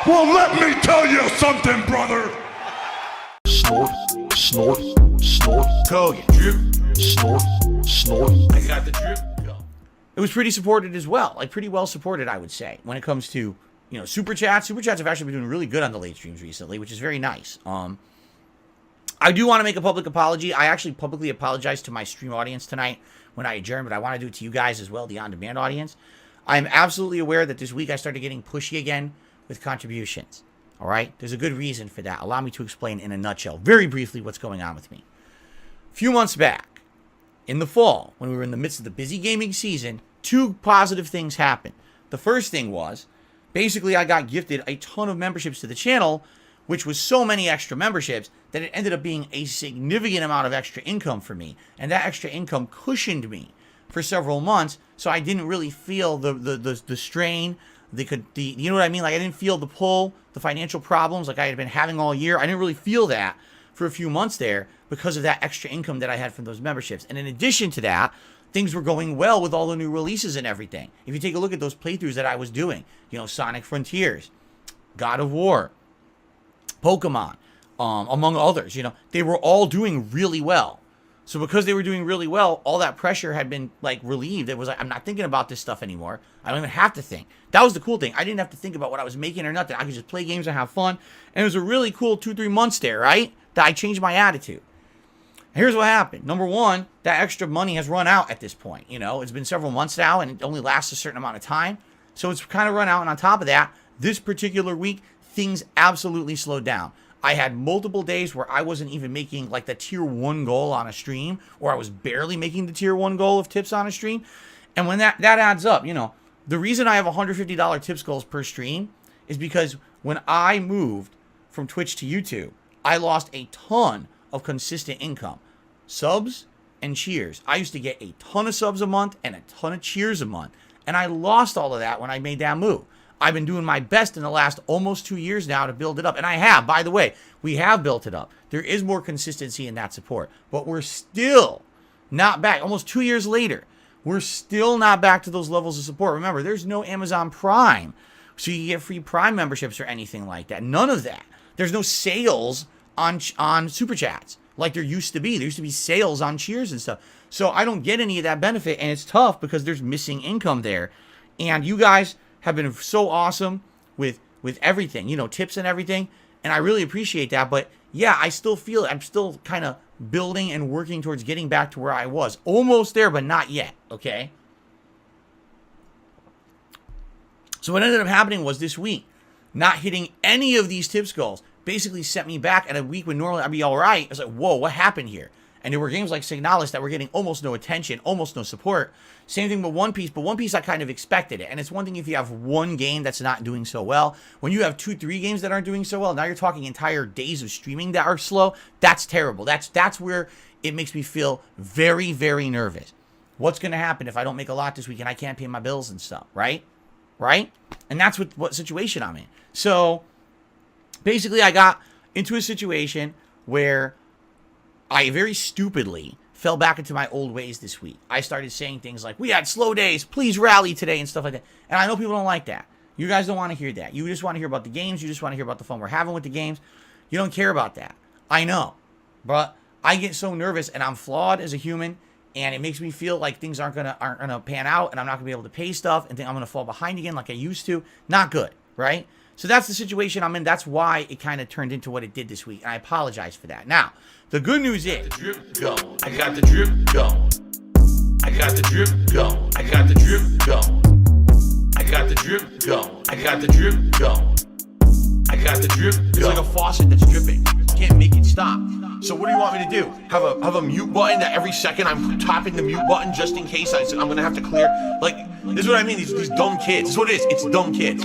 Well, let me tell you something, brother. Snort, snort, snort. Go, you drip. Snort, snort. I got the drip. Go. It was pretty supported as well. Like, pretty well supported, I would say, when it comes to, you know, super chats. Super chats have actually been doing really good on the late streams recently, which is very nice. I do want to make a public apology. I actually publicly apologized to my stream audience tonight when I adjourned, but I want to do it to you guys as well, the on-demand audience. I'm absolutely aware that this week I started getting pushy again with contributions. All right? There's a good reason for that. Allow me to explain in a nutshell, very briefly, what's going on with me. A few months back, in the fall, when we were in the midst of the busy gaming season, two positive things happened. The first thing was, basically, I got gifted a ton of memberships to the channel, which was so many extra memberships that it ended up being a significant amount of extra income for me. And that extra income cushioned me for several months, so I didn't really feel the strain, you know what I mean? Like, I didn't feel the pull, the financial problems like I had been having all year. I didn't really feel that for a few months there because of that extra income that I had from those memberships. And in addition to that, things were going well with all the new releases and everything. If you take a look at those playthroughs that I was doing, you know, Sonic Frontiers, God of War, Pokemon, among others, you know, they were all doing really well. So because they were doing really well, all that pressure had been, like, relieved. It was like, I'm not thinking about this stuff anymore. I don't even have to think. That was the cool thing. I didn't have to think about what I was making or nothing. I could just play games and have fun. And it was a really cool 2-3 months there, right? That I changed my attitude. Here's what happened. Number one, that extra money has run out at this point. You know, it's been several months now, and it only lasts a certain amount of time. So it's kind of run out. And on top of that, this particular week, things absolutely slowed down. I had multiple days where I wasn't even making like the tier 1 goal on a stream, or I was barely making the tier 1 goal of tips on a stream. And when that adds up, you know, the reason I have $150 tips goals per stream is because when I moved from Twitch to YouTube, I lost a ton of consistent income. Subs and cheers. I used to get a ton of subs a month and a ton of cheers a month. And I lost all of that when I made that move. I've been doing my best in the last almost 2 years now to build it up. And I have, by the way, we have built it up. There is more consistency in that support. But we're still not back. Almost 2 years later, we're still not back to those levels of support. Remember, there's no Amazon Prime, so you get free Prime memberships or anything like that. None of that. There's no sales on Super Chats like there used to be. There used to be sales on cheers and stuff. So I don't get any of that benefit, and it's tough because there's missing income there. And you guys have been so awesome with everything, you know, tips and everything, and I really appreciate that. But yeah, I still feel I'm still kind of building and working towards getting back to where I was. Almost there, but not yet, okay? So what ended up happening was this week, not hitting any of these tips goals basically set me back at a week when normally I'd be all right. I was like, whoa, what happened here? And there were games like Signalis that were getting almost no attention, almost no support. Same thing with One Piece, but One Piece I kind of expected it. And it's one thing if you have one game that's not doing so well. When you have 2-3 games that aren't doing so well, now you're talking entire days of streaming that are slow. That's terrible. That's where it makes me feel very, very nervous. What's going to happen if I don't make a lot this week and I can't pay my bills and stuff, right? Right? And that's what situation I'm in. So basically I got into a situation where I very stupidly fell back into my old ways this week. I started saying things like, we had slow days, please rally today, and stuff like that. And I know people don't like that. You guys don't want to hear that. You just want to hear about the games. You just want to hear about the fun we're having with the games. You don't care about that. I know. But I get so nervous, and I'm flawed as a human, and it makes me feel like things aren't gonna pan out, and I'm not going to be able to pay stuff, and think I'm going to fall behind again like I used to. Not good, right? So that's the situation I'm in. That's why it kind of turned into what it did this week. And I apologize for that. Now, the good news is, The drip going. I got the drip going. I got the drip going. I got the drip going. I got the drip going. I got the drip going. I got the drip going. it's like a faucet that's dripping. You can't make it stop. So what do you want me to do? Have a mute button that every second I'm tapping the mute button just in case I'm gonna have to clear? Like, this is what I mean. These dumb kids. This is what it is. It's dumb kids.